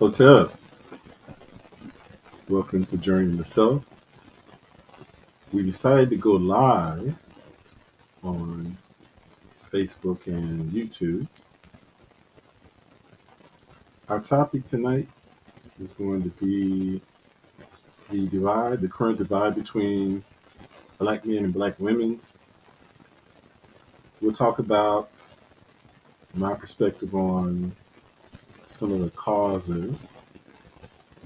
Hotel, welcome to Journey to Self. We decided to go live on Facebook and YouTube. Our topic tonight is going to be the current divide between black men and black women. We'll talk about my perspective on some of the causes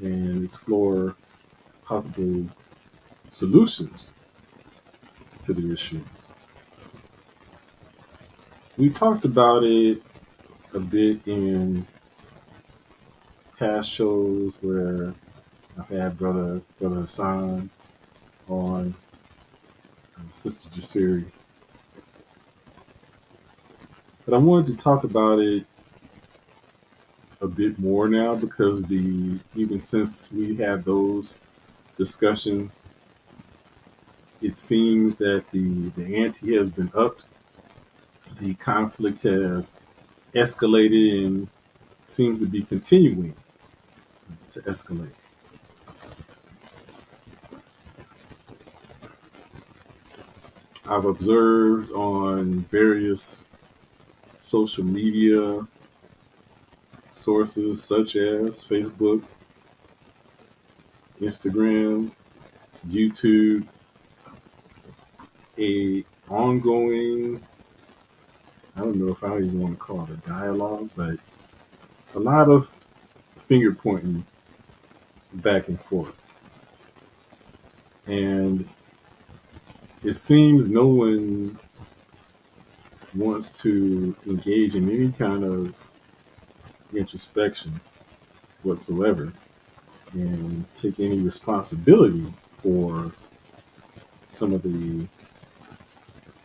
and explore possible solutions to the issue. We talked about it a bit in past shows where I've had brother Hassan on, Sister Jasiri, but I wanted to talk about it a bit more now because the even since we had those discussions, it seems that the ante has been upped. The conflict has escalated and seems to be continuing to escalate. I've observed on various social media sources such as Facebook, Instagram, YouTube, a ongoing, I don't know if I even want to call it a dialogue, but a lot of finger pointing back and forth. And it seems no one wants to engage in any kind of introspection whatsoever and take any responsibility for some of the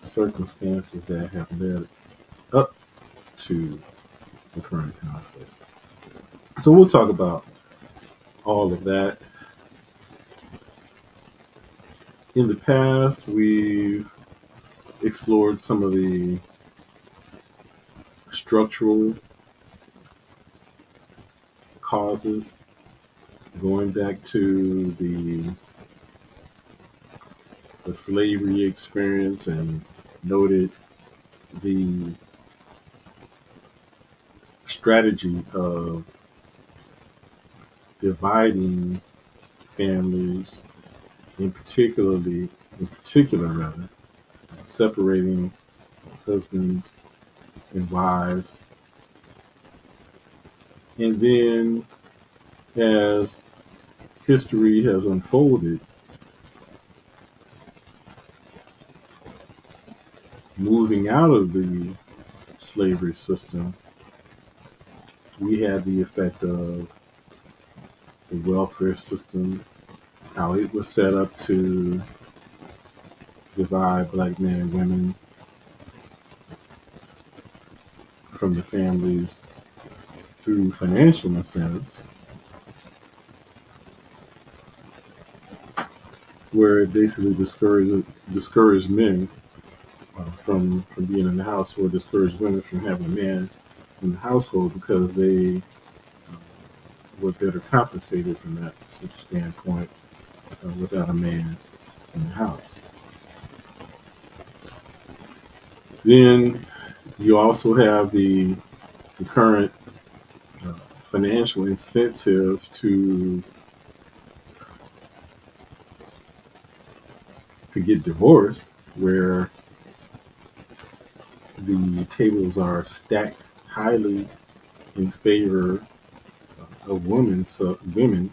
circumstances that have led up to the current conflict. So we'll talk about all of that. In the past, we've explored some of the structural causes going back to the slavery experience and noted the strategy of dividing families, in particular rather, separating husbands and wives. And then as history has unfolded, moving out of the slavery system, we had the effect of the welfare system, how it was set up to divide black men and women from the families through financial incentives, where it basically discouraged men from being in the house, or discouraged women from having a man in the household because they were better compensated from that standpoint without a man in the house. Then you also have the current financial incentive to get divorced, where the tables are stacked highly in favor of women, so women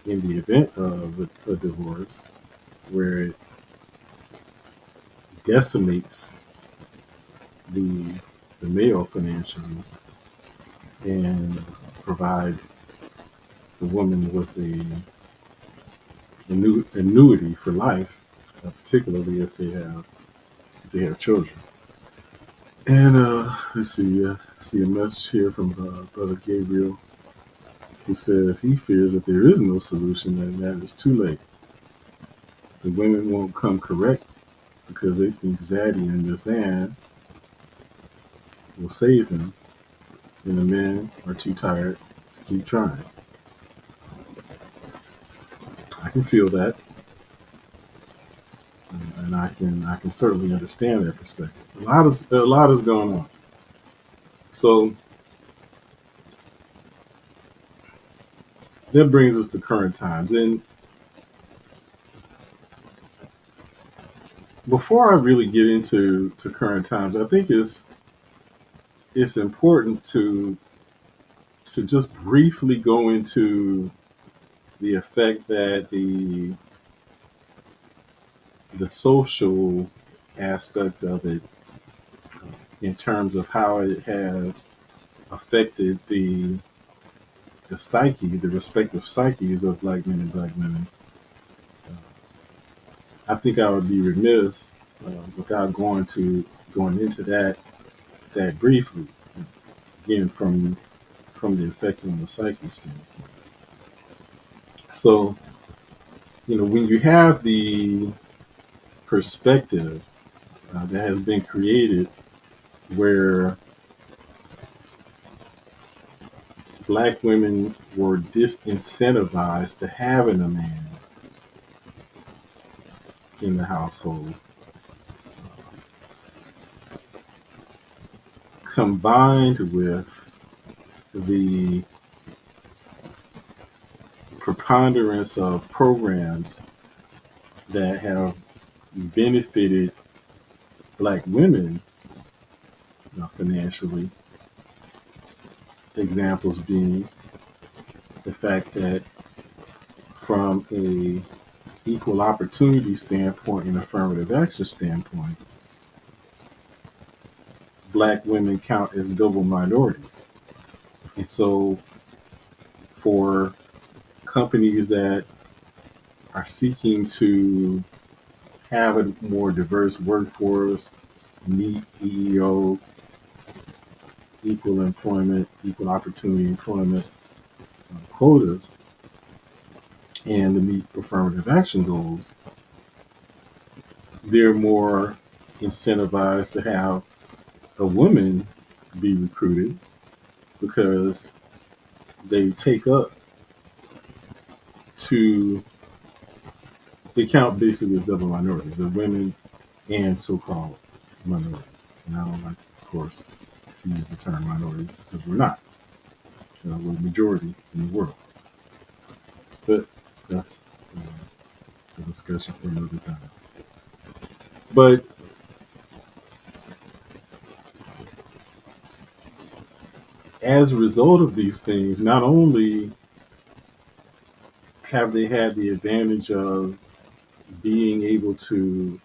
in the event of a divorce, where it decimates the male financially and provides the woman with annuity for life, particularly if they have children. And let's see, see a message here from Brother Gabriel, who says he fears that there is no solution and that it's too late. The women won't come correct because they think Zaddy and Miss Ann will save him, and the men are too tired to keep trying. I can feel that, and I can certainly understand that perspective. A lot is going on. So that brings us to current times. And before I really get into current times, I think it's important to just briefly go into the effect that the social aspect of it, in terms of how it has affected the psyche, the respective psyches of black men and black women. I think I would be remiss without going into that briefly. Again, from the effect on the psyche standpoint. So, when you have the perspective that has been created where black women were disincentivized to having a man in the household, combined with the preponderance of programs that have benefited black women financially, examples being the fact that from a equal opportunity standpoint and affirmative action standpoint, black women count as double minorities. And so for companies that are seeking to have a more diverse workforce, meet EEO, equal employment, equal opportunity employment quotas, and to meet affirmative action goals, they're more incentivized to have a woman be recruited because they take up to they count basically as double minorities. They're women and so-called minorities. And I don't like, of course, to use the term minorities because we're not. We're the majority in the world. But that's a discussion for another time. But as a result of these things, not only have they had the advantage of being able to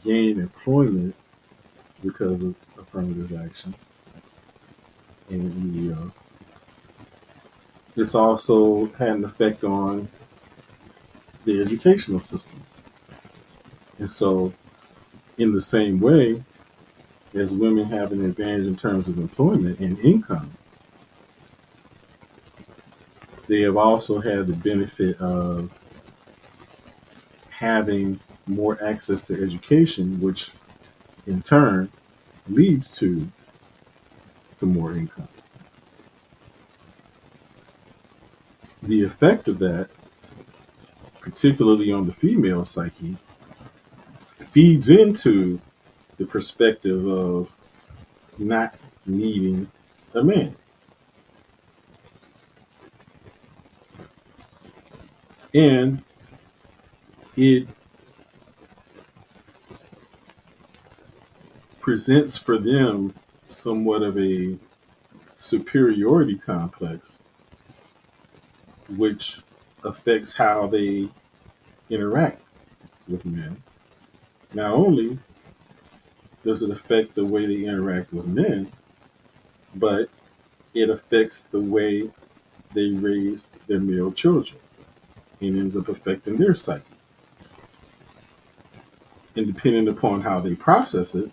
gain employment because of affirmative action and this also had an effect on the educational system. And so, in the same way as women have an advantage in terms of employment and income, they have also had the benefit of having more access to education, which in turn leads to more income. The effect of that, particularly on the female psyche, feeds into the perspective of not needing a man. And it presents for them somewhat of a superiority complex, which affects how they interact with men. Not only does it affect the way they interact with men, but it affects the way they raise their male children and ends up affecting their psyche. And depending upon how they process it,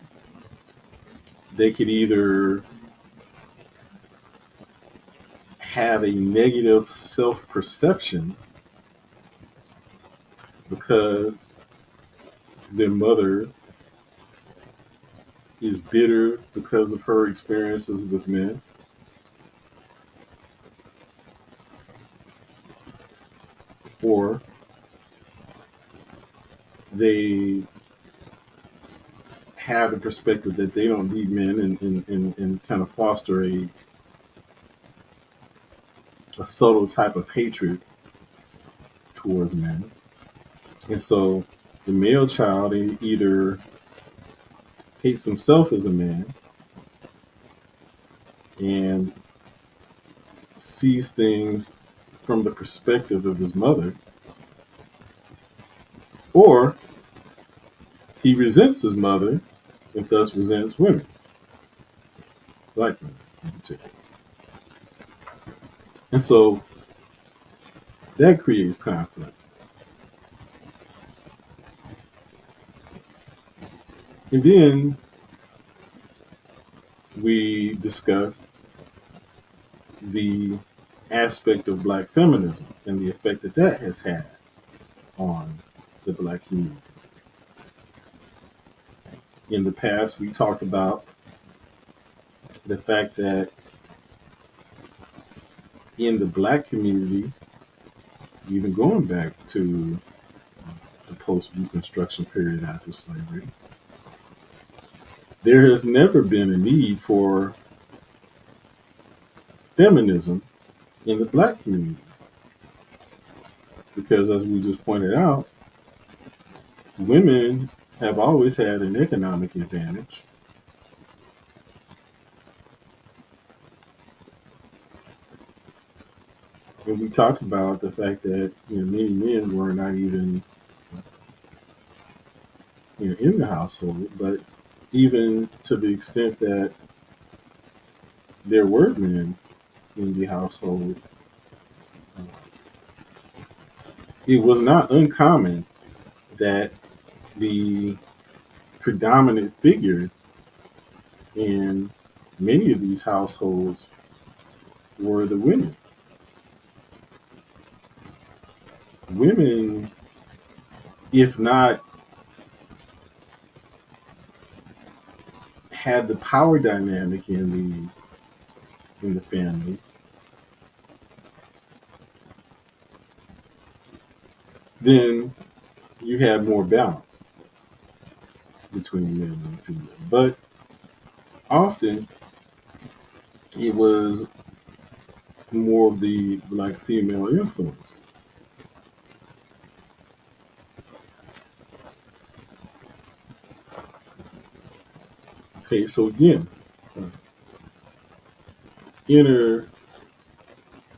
they could either have a negative self perception because their mother is bitter because of her experiences with men, or they have the perspective that they don't need men, and kind of foster a subtle type of hatred towards men. And so the male child either hates himself as a man and sees things from the perspective of his mother, or he resents his mother and thus resents women, black women in particular. And so that creates conflict. And then we discussed the aspect of black feminism and the effect that that has had on the black community. In the past, we talked about the fact that in the black community, even going back to the post Reconstruction period after slavery, there has never been a need for feminism in the black community. Because, as we just pointed out, women have always had an economic advantage. And we talked about the fact that many men were not even in the household, but even to the extent that there were men in the household, uh, it was not uncommon that the predominant figure in many of these households were the women. Women, if not had the power dynamic in the family, then you had more balance between men and female. But often it was more of the black female influence. Okay, so again, inner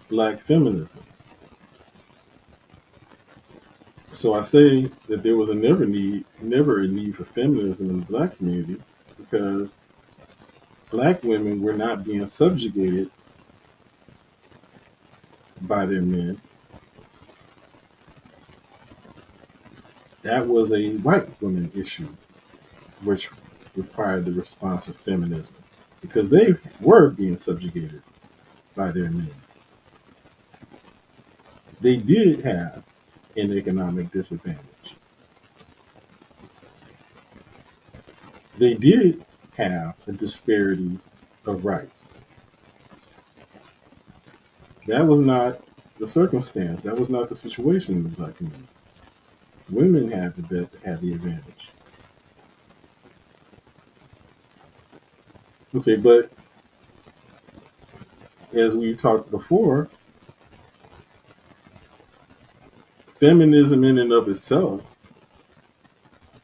black feminism. So I say that there was never a need for feminism in the black community because black women were not being subjugated by their men. That was a white woman issue, which required the response of feminism because they were being subjugated by their men. They did have an economic disadvantage. They did have a disparity of rights. That was not the circumstance. That was not the situation in the black community. Women had the advantage. Okay, but as we talked before, feminism in and of itself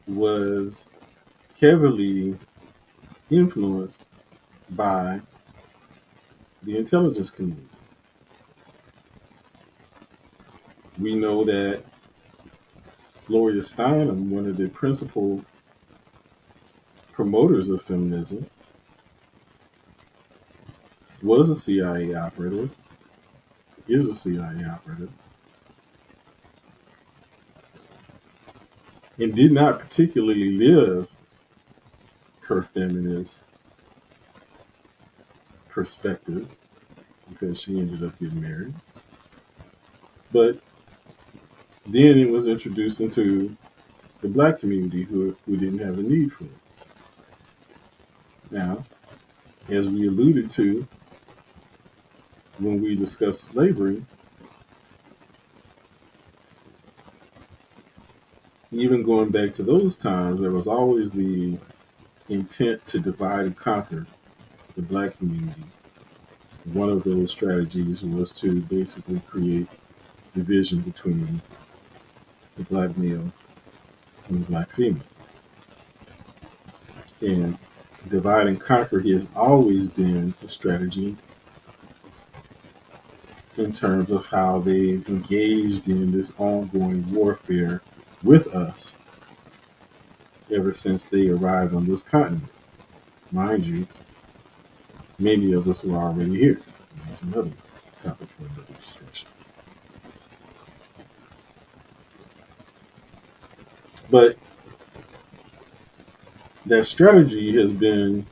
was heavily influenced by the intelligence community. We know that Gloria Steinem, one of the principal promoters of feminism, was a CIA operative, is a CIA operative, and did not particularly live her feminist perspective because she ended up getting married. But then it was introduced into the black community who didn't have the need for it. Now, as we alluded to when we discussed slavery, even going back to those times, there was always the intent to divide and conquer the black community. One of those strategies was to basically create division between the black male and the black female. And divide and conquer has always been a strategy in terms of how they've engaged in this ongoing warfare with us ever since they arrived on this continent. Mind you, many of us were already here. That's another topic for another discussion. But that strategy has been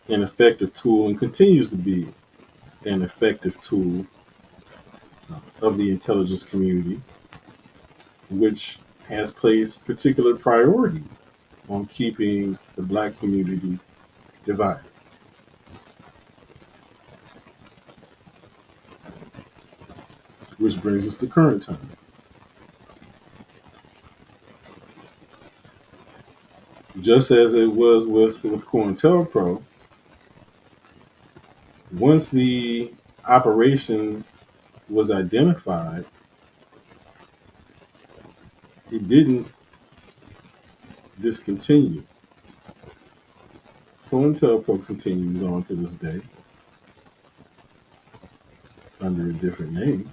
an effective tool and continues to be an effective tool of the intelligence community, which has placed particular priority on keeping the black community divided. Which brings us to current times. Just as it was with COINTELPRO, once the operation was identified, it didn't discontinue. COINTELPRO continues on to this day under a different name,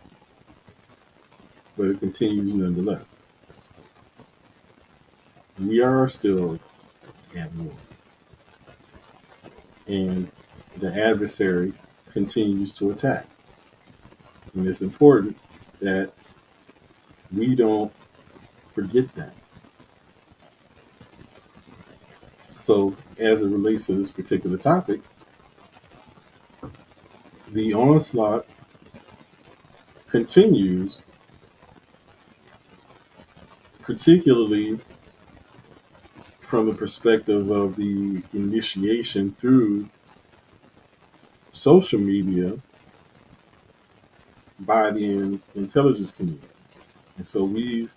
but it continues nonetheless. We are still at war, and the adversary continues to attack. And it's important that we don't forget that. So, as it relates to this particular topic, the onslaught continues, particularly from the perspective of the initiation through social media by the intelligence community. And so we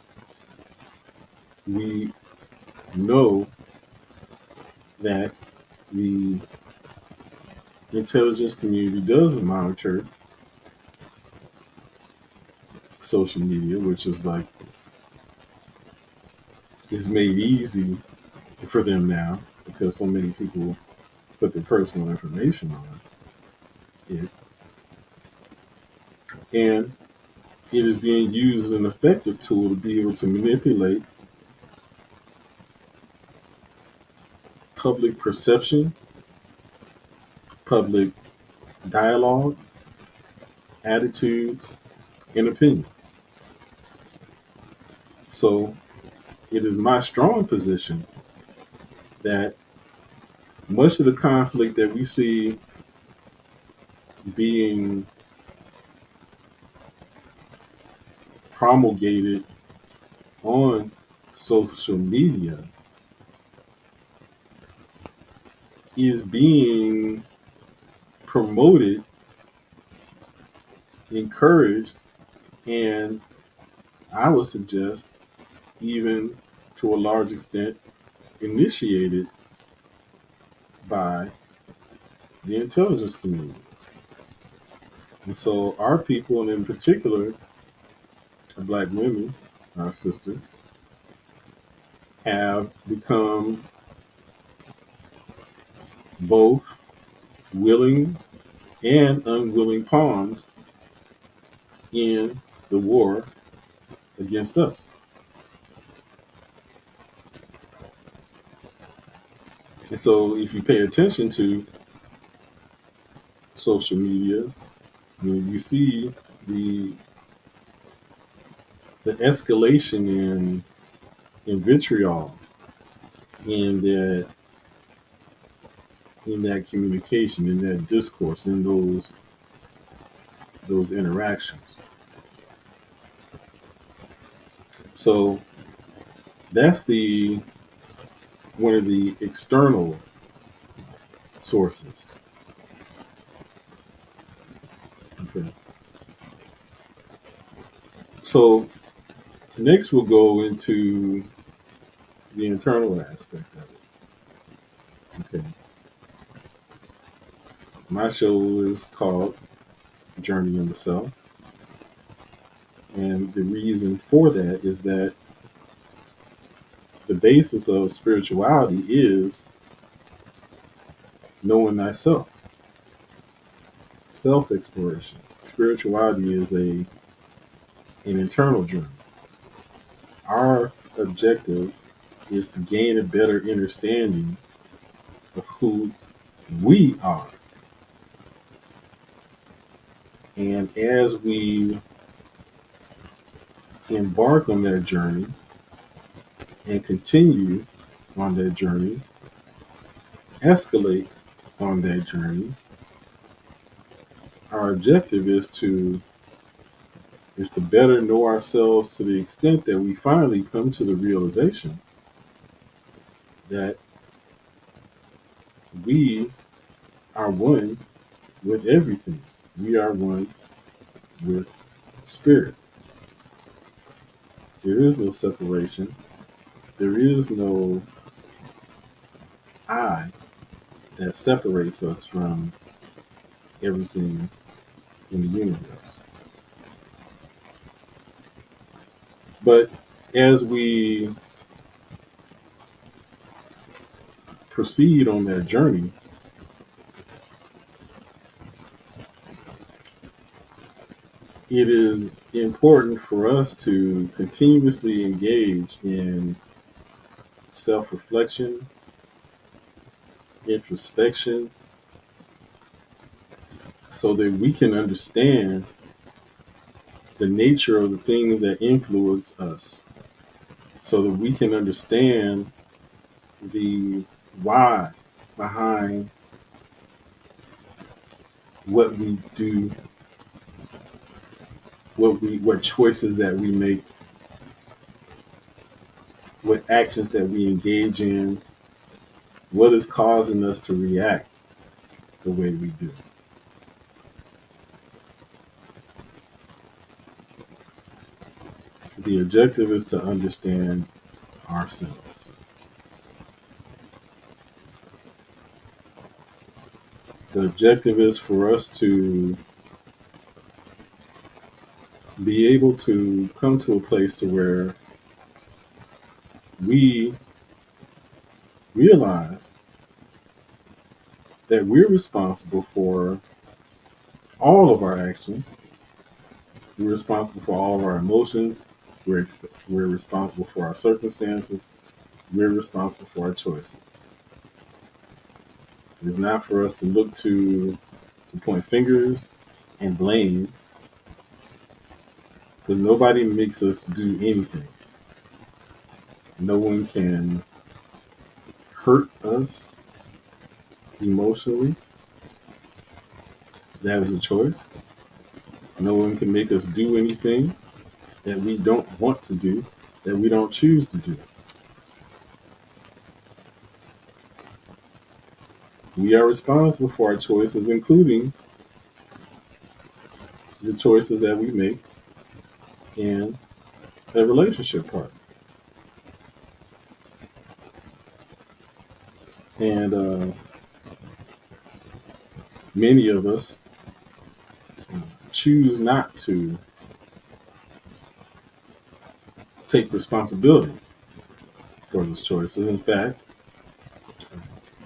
know that the intelligence community does monitor social media, which is like is made easy for them now because so many people put their personal information on it. And it is being used as an effective tool to be able to manipulate public perception, public dialogue, attitudes, and opinions. So it is my strong position that much of the conflict that we see being promulgated on social media is being promoted, encouraged, and I would suggest even to a large extent initiated by the intelligence community. And so our people, and in particular, black women, our sisters, have become both willing and unwilling pawns in the war against us. And so if you pay attention to social media, you see the escalation in vitriol in that communication, in that discourse, in those interactions. So that's one of the external sources. Okay. So Next, we'll go into the internal aspect of it. Okay. My show is called Journey in the Self. And the reason for that is that the basis of spirituality is knowing thyself, self exploration. Spirituality is an internal journey. Our objective is to gain a better understanding of who we are. And as we embark on that journey and continue on that journey, escalate on that journey, our objective is to better know ourselves to the extent that we finally come to the realization that we are one with everything. We are one with spirit. There is no separation. There is no I that separates us from everything in the universe. But as we proceed on that journey, it is important for us to continuously engage in self reflection, introspection, so that we can understand the nature of the things that influence us, so that we can understand the why behind what we do, what choices that we make, what actions that we engage in, what is causing us to react the way we do. The objective is to understand ourselves. The objective is for us to be able to come to a place to where we realize that we're responsible for all of our actions. We're responsible for all of our emotions. We're responsible for our circumstances. We're responsible for our choices. It's not for us to look to point fingers and blame, because nobody makes us do anything. No one can hurt us emotionally. That is a choice. No one can make us do anything that we don't want to do, that we don't choose to do. We are responsible for our choices, including the choices that we make in a relationship partner. And many of us choose not to take responsibility for those choices. In fact,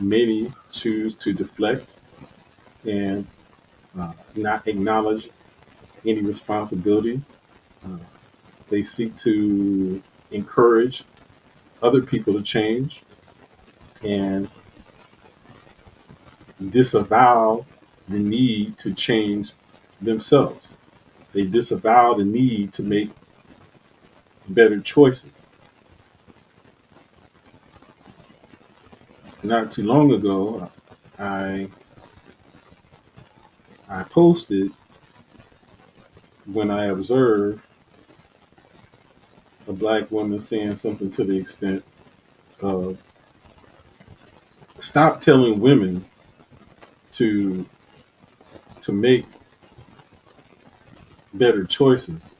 many choose to deflect and not acknowledge any responsibility. Uh, they seek to encourage other people to change and disavow the need to change themselves. They disavow the need to make better choices. Not too long ago, I I posted when I observed a black woman saying something to the extent of, stop telling women to make better choices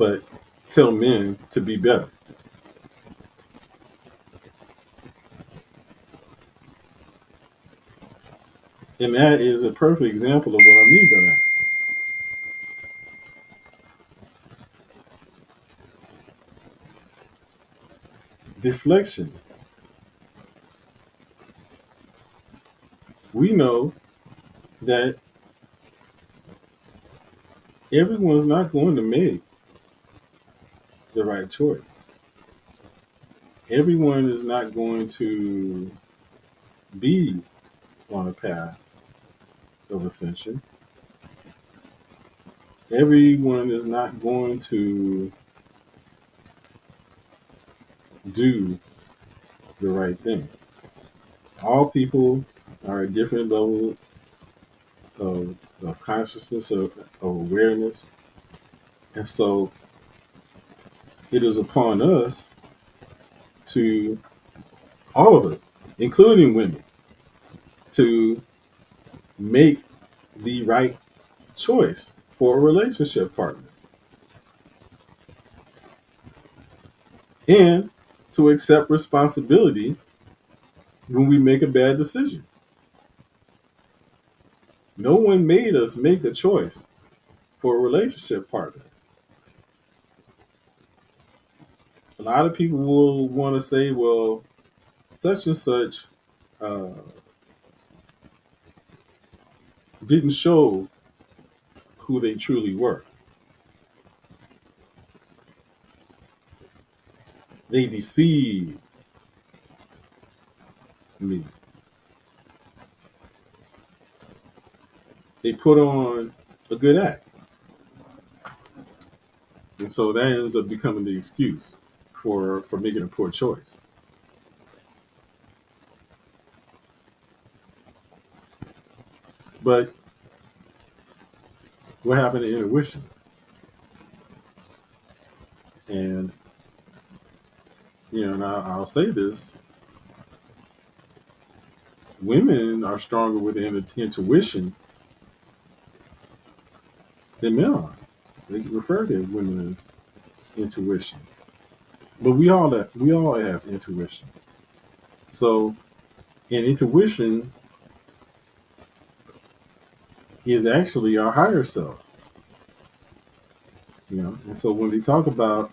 but tell men to be better. And that is a perfect example of what I mean by that. Deflection. We know that everyone's not going to make the right choice. Everyone is not going to be on a path of ascension. Everyone is not going to do the right thing. All people are at different levels of consciousness, of awareness. And so it is upon us to, all of us, including women, to make the right choice for a relationship partner and to accept responsibility when we make a bad decision. No one made us make a choice for a relationship partner. A lot of people will want to say, well, such and such uh, didn't show who they truly were. They deceived me. They put on a good act. And so that ends up becoming the excuse for making a poor choice. But what happened to intuition? And, and I'll say this, women are stronger with intuition than men are. They refer to women as intuition. But we all have intuition. So, and intuition is actually our higher self. And so when they talk about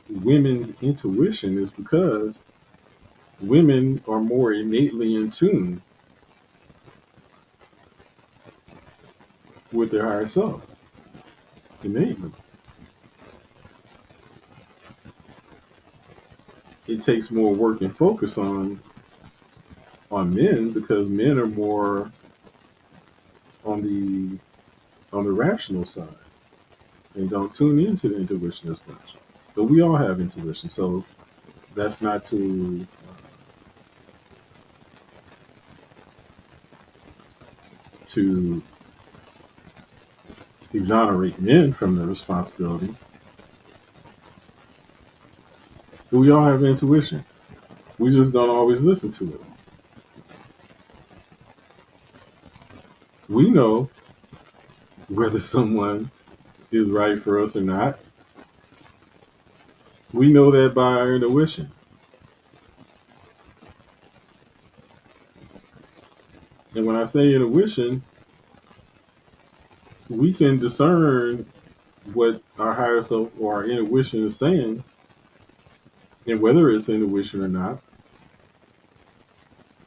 women's intuition, is because women are more innately in tune with their higher self. Innately. It takes more work and focus on men because men are more on the rational side and don't tune into the intuition as much. But we all have intuition, so that's not to exonerate men from the responsibility. But we all have intuition. We just don't always listen to it. We know whether someone is right for us or not. We know that by our intuition. And when I say intuition, we can discern what our higher self or our intuition is saying, and whether it's intuition or not,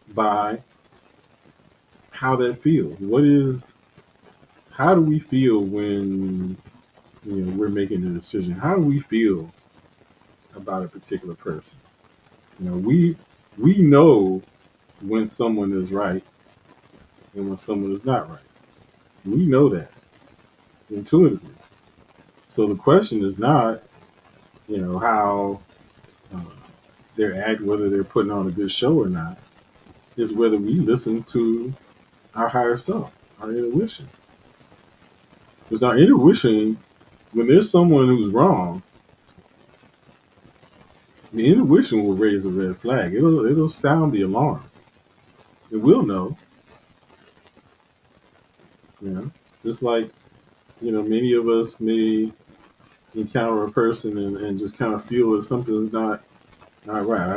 by how that feels. How do we feel when we're making a decision? How do we feel about a particular person? We know when someone is right and when someone is not right. We know that intuitively. So the question is not, how uh, whether they're putting on a good show or not, is whether we listen to our higher self, our intuition. Because our intuition, when there's someone who's wrong, the intuition will raise a red flag. It'll sound the alarm. It will know, just like many of us may encounter a person and just kind of feel that something's not right.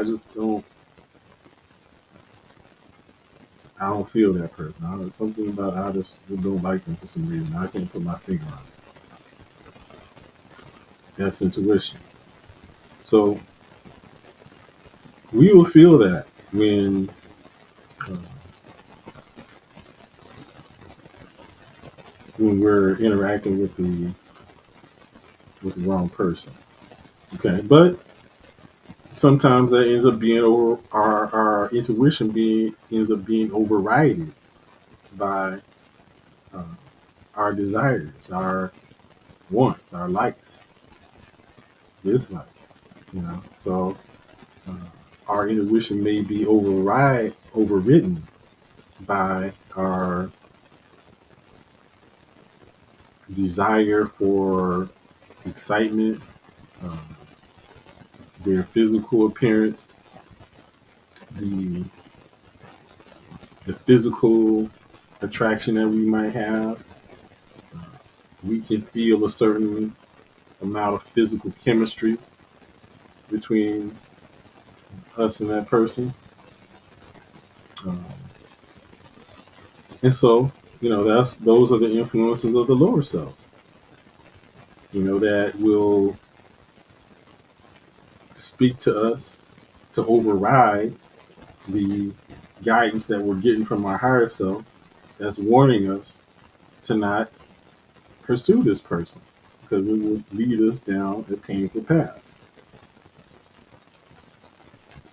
I don't feel that person. Something about I just don't like them for some reason. I can't put my finger on it. That's intuition. So we will feel that uh, when we're interacting with the wrong person. Okay, but sometimes that ends up being over our intuition being ends up being overridden by uh, our desires, our wants, our likes, dislikes. So uh, our intuition may be overridden by our desire for excitement, uh, their physical appearance, the the physical attraction that we might have. We can feel a certain amount of physical chemistry between us and that person. Um, and so, that's those are the influences of the lower self, that will speak to us to override the guidance that we're getting from our higher self that's warning us to not pursue this person because it will lead us down a painful path.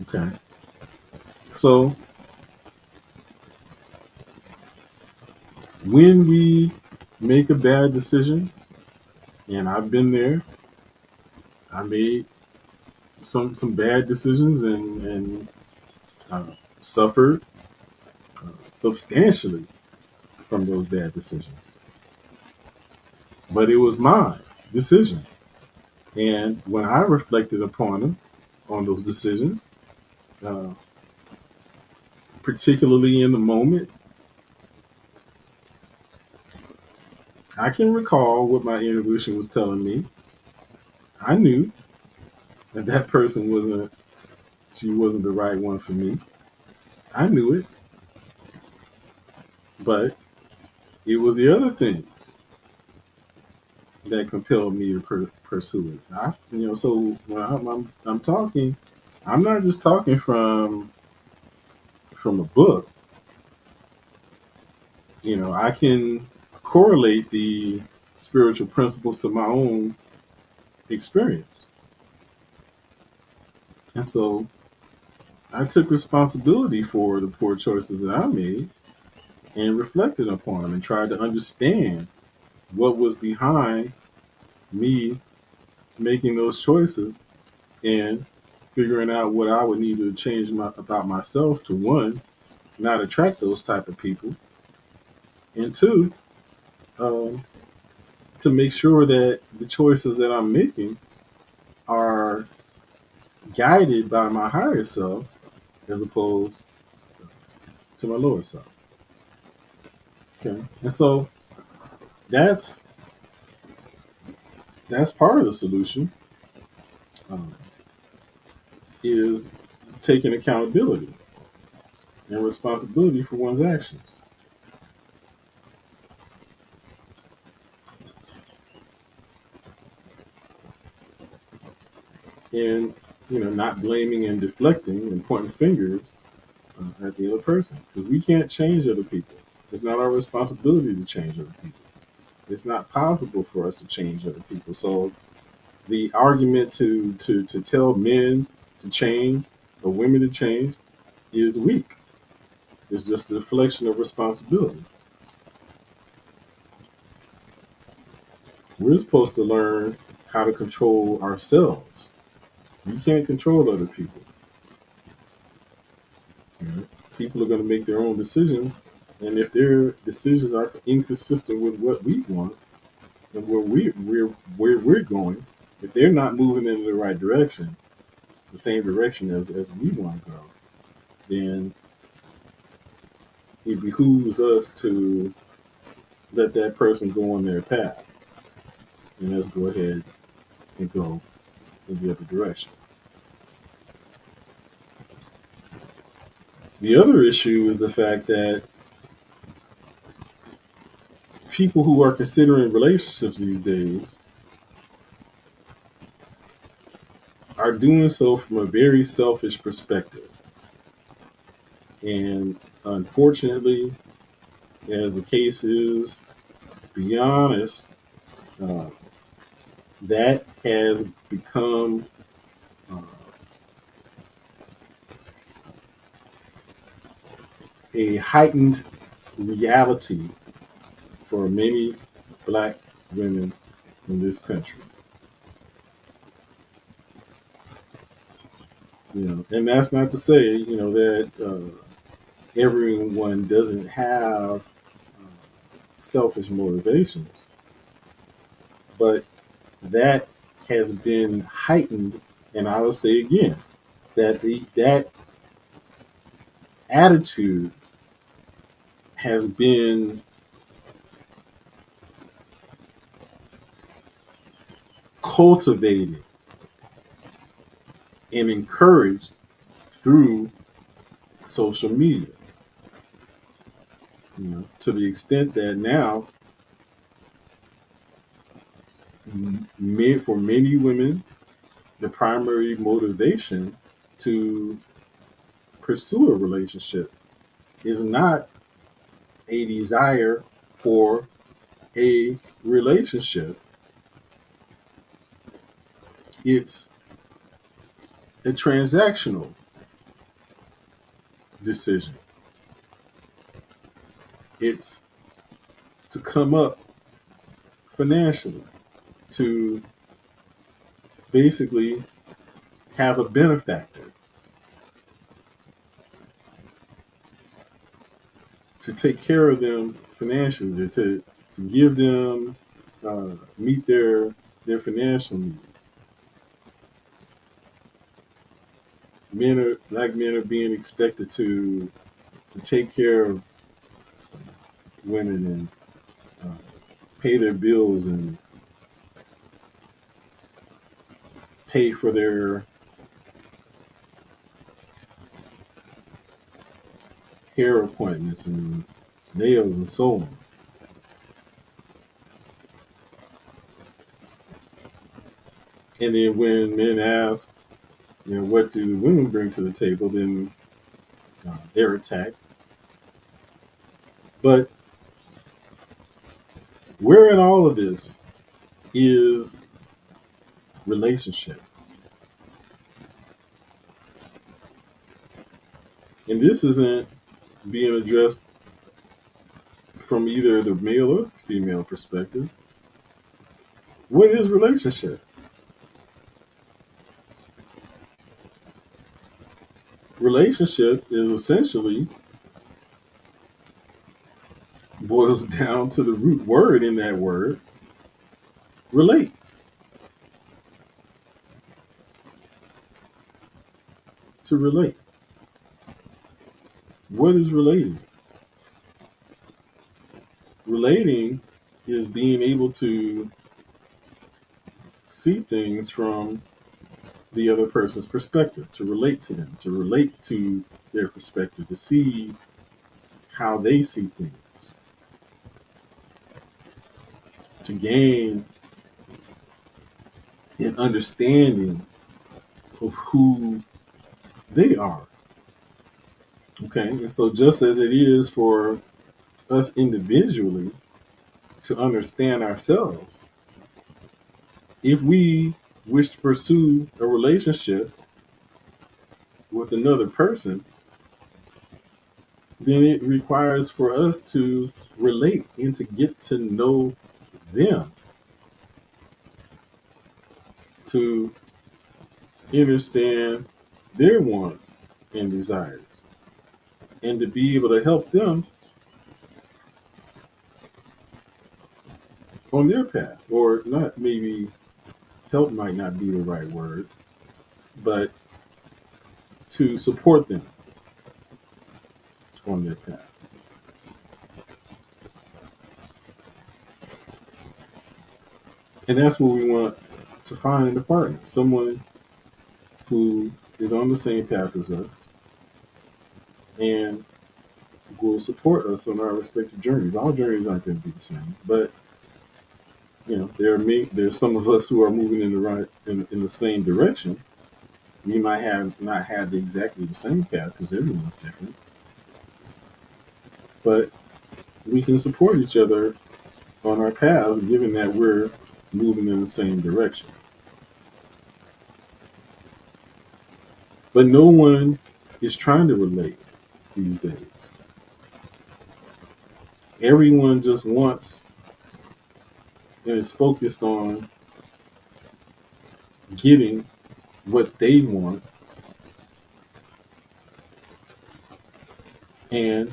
Okay. So when we make a bad decision, and I've been there, I made some bad decisions and uh, suffered substantially from those bad decisions. But it was my decision. And when I reflected upon them, on those decisions, uh, particularly in the moment, I can recall what my intuition was telling me. I knew that that person she wasn't the right one for me. I knew it, but it was the other things that compelled me to pursue it. So when I'm talking, I'm not just talking from a book. I can correlate the spiritual principles to my own experience, and so I took responsibility for the poor choices that I made and reflected upon them and tried to understand what was behind me making those choices and figuring out what I would need to change about myself to, one, not attract those type of people, and two, um, to make sure that the choices that I'm making are guided by my higher self as opposed to my lower self. Okay, and so that's that's part of the solution, um, is taking accountability and responsibility for one's actions, and not blaming and deflecting and pointing fingers at the other person, because we can't change other people. It's not our responsibility to change other people. It's not possible for us to change other people. So the argument to tell men to change or women to change is weak. It's just a deflection of responsibility. We're supposed to learn how to control ourselves. You can't control other people. You know? People are going to make their own decisions, and if their decisions are inconsistent with what we want and where we're going, if they're not moving in the right direction, the same direction as we want to go, then it behooves us to let that person go on their path. and let's go ahead and go in the other direction. The other issue is the fact that people who are considering relationships these days are doing so from a very selfish perspective. And unfortunately, as the case is, to be honest, uh, that has become uh, a heightened reality for many black women in this country. And that's not to say, that everyone doesn't have selfish motivations, but that has been heightened. And I will say again that that attitude has been cultivated and encouraged through social media. To the extent that now, for many women, the primary motivation to pursue a relationship is not a desire for a relationship. It's a transactional decision. It's to come up financially, to basically have a benefactor, to take care of them financially, to give them meet their financial needs. Black men are being expected to take care of women and uh, pay their bills and pay for their hair appointments and nails and so on. And then when men ask, what do women bring to the table, then they're attacked. But where in all of this is relationship? And this isn't being addressed from either the male or female perspective. What is relationship? Relationship is essentially boils down to the root word in that word, relate. To relate. What is relating? Relating is being able to see things from the other person's perspective, to relate to them, to relate to their perspective, to see how they see things, to gain an understanding of who they are. Okay. And so, just as it is for us individually to understand ourselves, if we wish to pursue a relationship with another person, then it requires for us to relate and to get to know them, to understand their wants and desires, and to be able to help them on their path. Or not, maybe help might not be the right word, but to support them on their path. And that's what we want to find in a partner, someone who is on the same path as us and will support us on our respective journeys. All journeys aren't going to be the same, but there's some of us who are moving in the right in the same direction. We might have not had exactly the same path because everyone's different, but we can support each other on our paths, given that we're moving in the same direction. But no one is trying to relate these days. Everyone just wants and is focused on getting what they want, and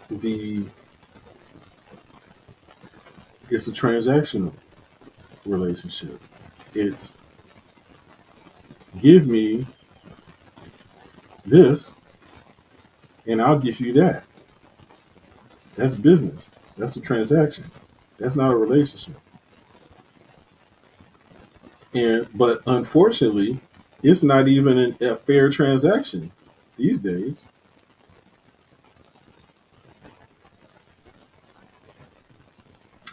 the it's a transactional relationship. It's give me this and I'll give you that. That's business. That's a transaction. That's not a relationship. And but unfortunately, it's not even a fair transaction these days,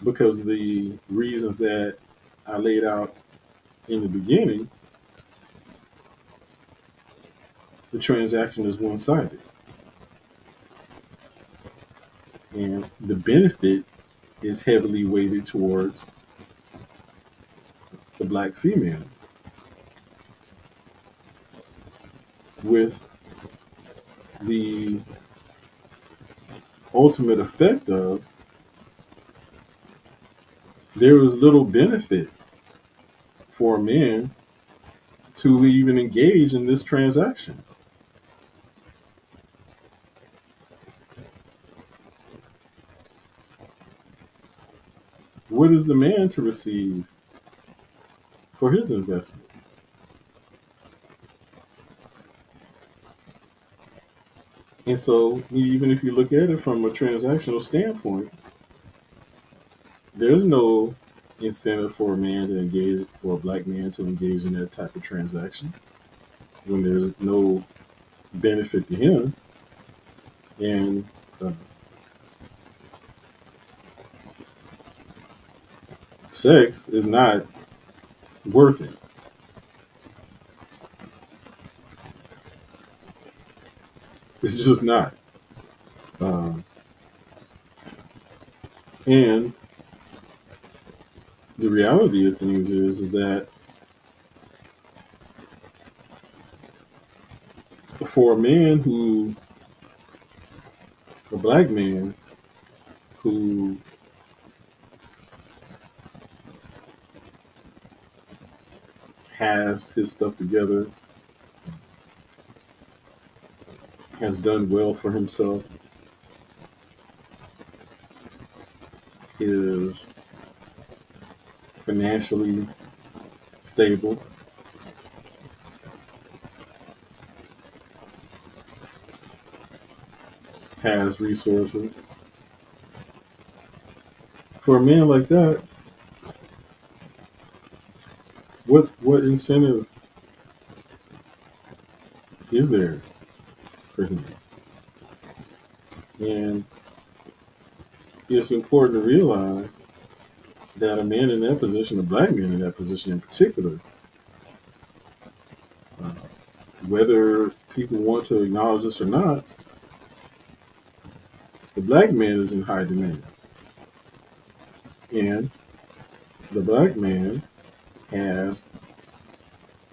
because the reasons that I laid out in the beginning, the transaction is one sided. And the benefit is heavily weighted towards the black female, with the ultimate effect of there is little benefit for a man to even engage in this transaction. What is the man to receive for his investment? And so, even if you look at it from a transactional standpoint, there's no incentive for a man to engage, for a black man to engage in that type of transaction when there's no benefit to him. And uh, sex is not worth it. It's just not. Um, and the reality of things is that for a man who, a black man who has his stuff together, has done well for himself, is financially stable, has resources. For a man like that, what incentive is there for him? And it's important to realize that a man in that position, a black man in that position in particular, uh, whether people want to acknowledge this or not, the black man is in high demand. And the black man has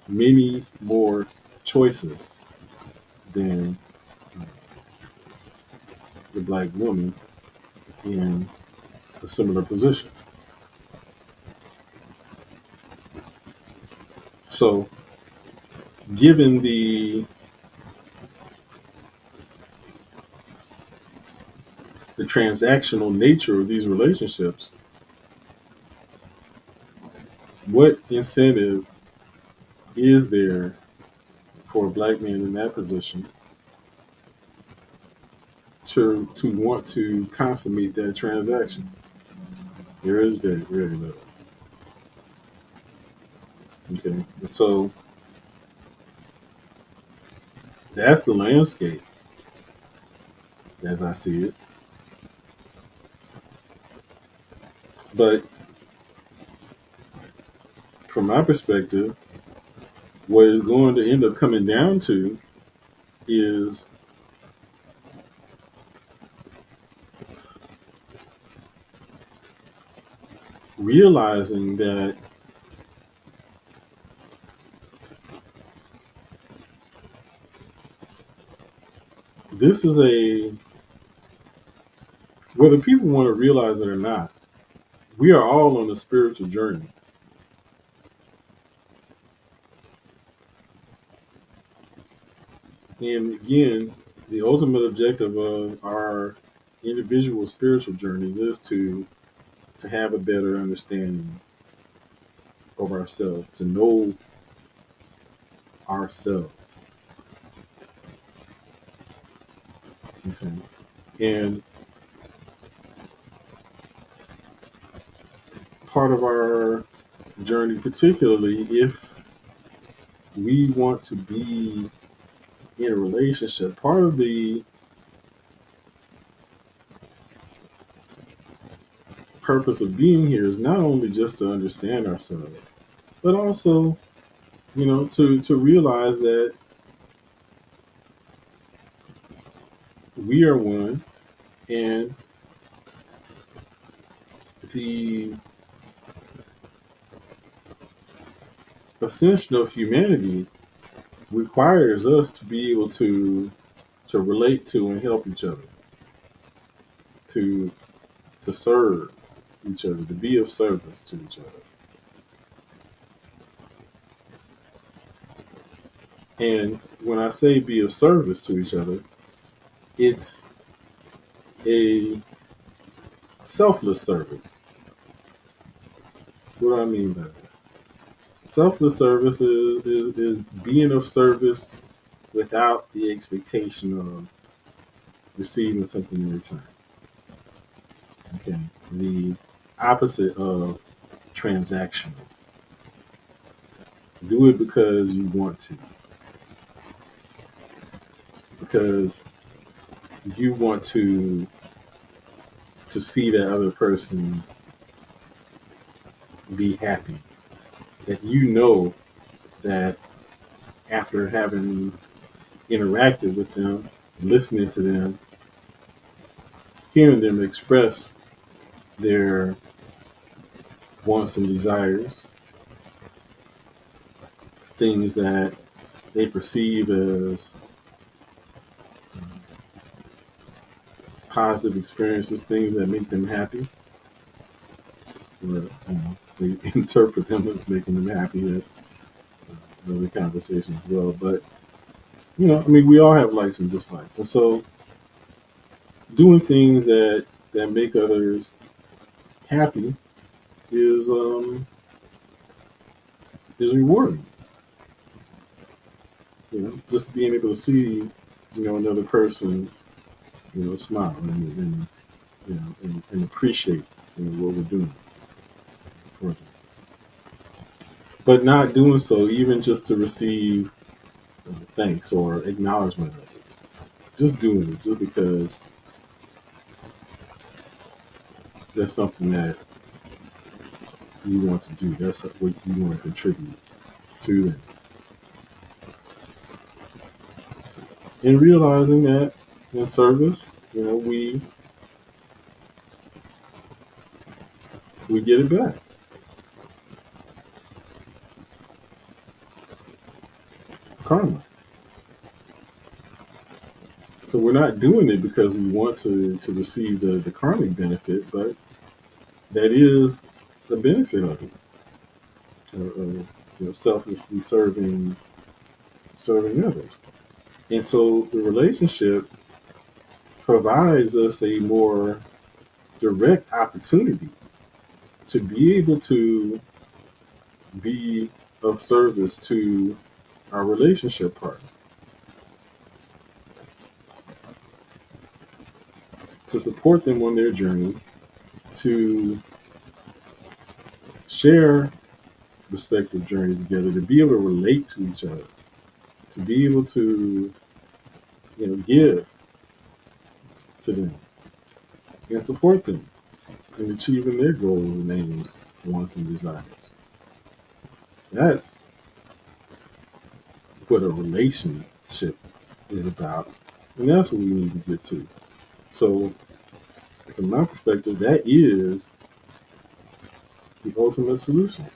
many more choices than the black woman in a similar position. So, given the transactional nature of these relationships, what incentive is there for a black man in that position to want to consummate that transaction? There is very, very little. Okay. So that's the landscape as I see it. But from my perspective, what it's going to end up coming down to is realizing that this is a, whether people want to realize it or not, we are all on a spiritual journey. And again, the ultimate objective of our individual spiritual journeys is to have a better understanding of ourselves, to know ourselves. Okay. And part of our journey, particularly if we want to be in a relationship, part of the purpose of being here is not only just to understand ourselves, but also, to realize that we are one, and the ascension of humanity requires us to be able to relate to and help each other, to to serve each other, to be of service to each other. And when I say be of service to each other, it's a selfless service. What do I mean by that? Selfless service is being of service without the expectation of receiving something in return. Okay. The opposite of transactional. Do it because you want to, because you want to see that other person be happy. That you know that after having interacted with them, listening to them, hearing them express their wants and desires, things that they perceive as positive experiences, things that make them happy, or they interpret them as making them happy. That's another conversation as well. But I mean, we all have likes and dislikes, and so doing things that make others happy is rewarding. Just being able to see another person smile and appreciate what we're doing for them. But not doing so even just to receive thanks or acknowledgement of it. Just doing it just because that's something that you want to do. That's what you want to contribute to them. And realizing that in service, we get it back. Karma. So we're not doing it because we want to receive the karmic benefit, but that is the benefit of it. Selflessly serving others. And so the relationship provides us a more direct opportunity to be able to be of service to our relationship partner, to support them on their journey, to share respective journeys together, to be able to relate to each other, to be able to, give to them and support them in achieving their goals and aims, wants, and desires. That's what a relationship is about, and that's what we need to get to. So, from my perspective, that is the ultimate solution.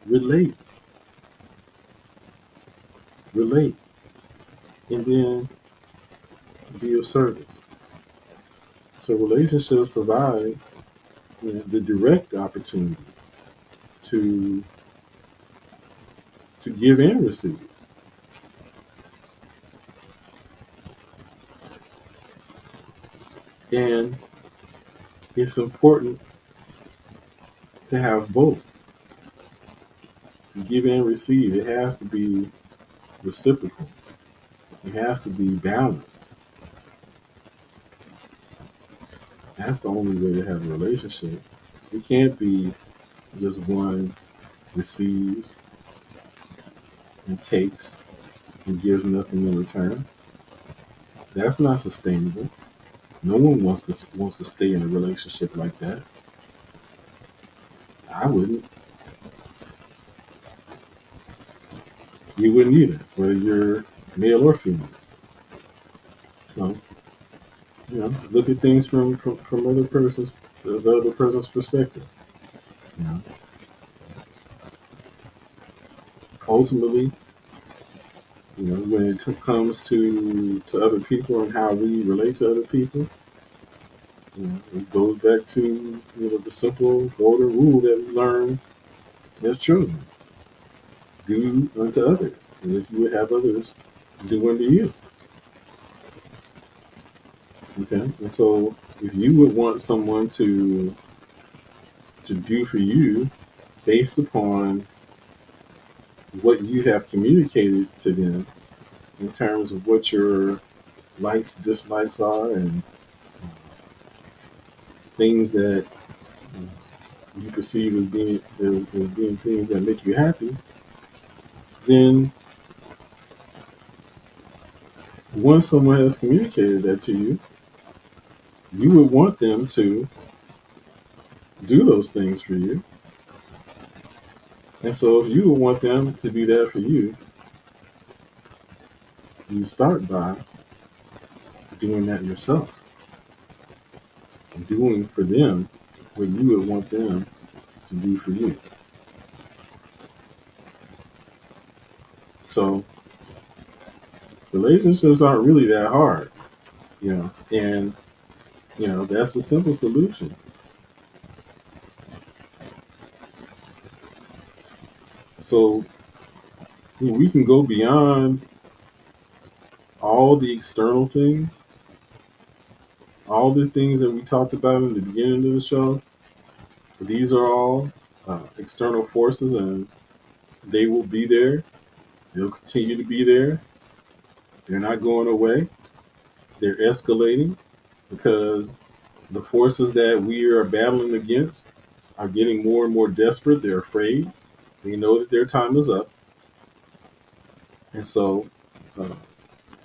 Relate, relate, and then be of service. So relationships provide, the direct opportunity to give and receive. And it's important to have both, to give and receive. It has to be reciprocal. It has to be balanced. That's the only way to have a relationship. It can't be just one receives and takes and gives nothing in return. That's not sustainable. No one wants to stay in a relationship like that. I wouldn't. You wouldn't either, whether you're male or female. So, look at things from the other person's perspective. You know, ultimately, when it comes to other people and how we relate to other people, it goes back to the simple golden rule that we learn as children: do unto others as if you would have others do unto you. Okay, and so if you would want someone to do for you based upon what you have communicated to them in terms of what your likes, dislikes are, and things that you perceive as being things that make you happy, then once someone has communicated that to you, you would want them to do those things for you. And so if you would want them to do that for you, you start by doing that yourself, doing for them what you would want them to do for you. So relationships aren't really that hard, and that's a simple solution. So we can go beyond all the external things, all the things that we talked about in the beginning of the show. These are all external forces, and they will be there. They'll continue to be there. They're not going away. They're escalating because the forces that we are battling against are getting more and more desperate. They're afraid. They know that their time is up. And so uh,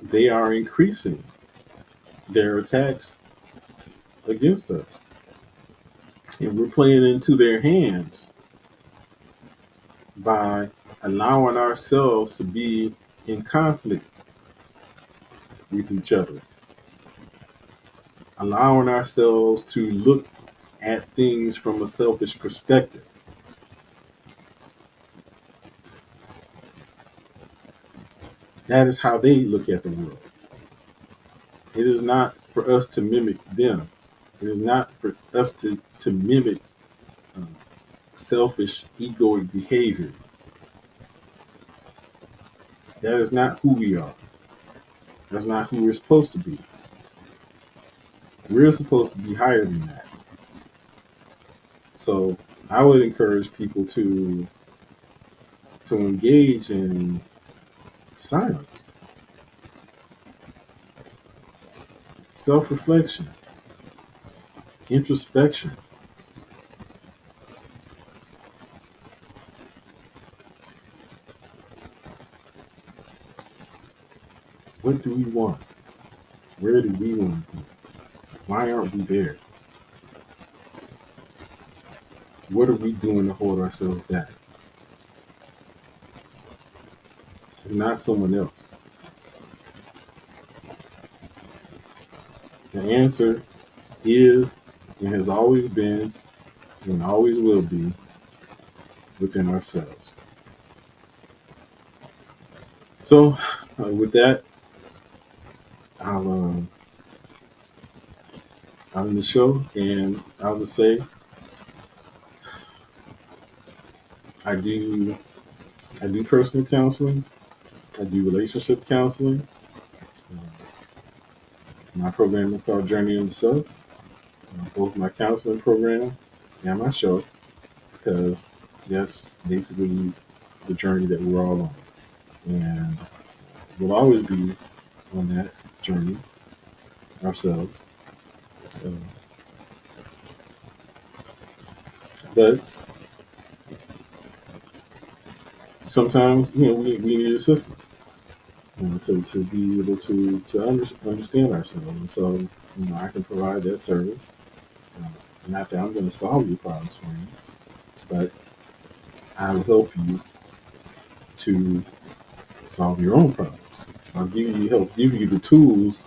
they are increasing their attacks against us. And we're playing into their hands by allowing ourselves to be in conflict with each other, allowing ourselves to look at things from a selfish perspective. That is how they look at the world. It is not for us to mimic them. It is not for us to mimic uh, selfish, egoic behavior. That is not who we are. That's not who we're supposed to be. We're supposed to be higher than that. So I would encourage people to engage in silence, self-reflection, introspection, What do we want? Where do we want to be? Why aren't we there? What are we doing to hold ourselves back? It's not someone else. The answer is and has always been and always will be within ourselves. So, with that, I'll end the show, and I'll just say I do I do personal counseling. I do relationship counseling. Uh, my program is called Journey into Self. Both my counseling program and my show, because that's basically the journey that we're all on, and we'll always be on that journey ourselves. Uh, but sometimes, we need assistance, to be able to understand ourselves. And so, I can provide that service. Uh, Not that I'm going to solve your problems for you, but I will help you to solve your own problems. I'll give you the tools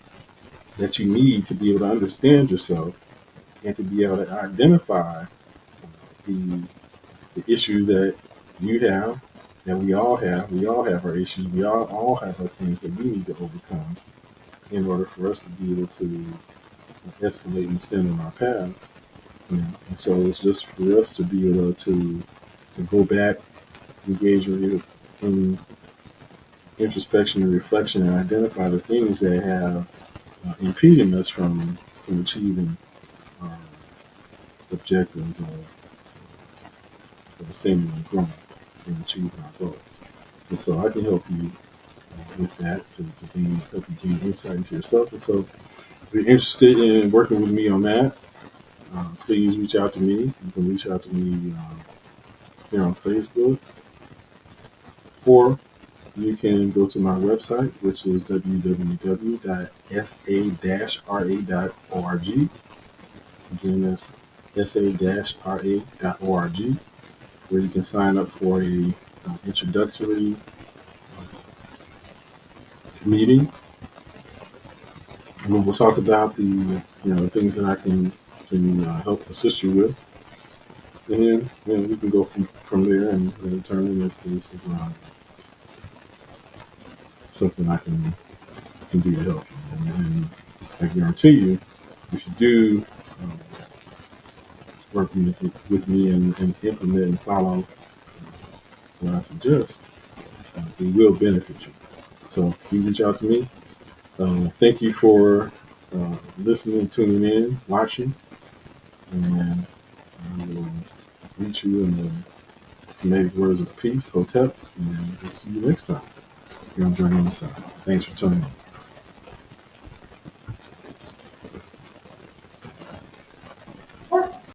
that you need to be able to understand yourself and to be able to identify the the issues that you have, that we all have. We all have our issues. We all have our things that we need to overcome in order for us to be able to escalate and stand on our paths. And so it's just for us to be able to go back, engage in introspection and reflection, and identify the things that have impeding us from achieving our objectives of ascending and growing and achieving our goals. And so I can help you with that to help you gain insight into yourself. And so if you're interested in working with me on that, please reach out to me. You can reach out to me here on Facebook, or you can go to my website, which is www.sa-ra.org. Again, that's sa-ra.org, where you can sign up for a introductory meeting, where we'll talk about the things that I can help assist you with, and then we can go from there and determine if this is something I can do to help you. And I guarantee you, if you do work with me and implement and follow what I suggest, it will benefit you. So you reach out to me. Thank you for listening, tuning in, watching, and I will meet you in the kinetic words of peace, Hotep, and we'll see you next time here on Journey on the Side. Thanks for tuning in.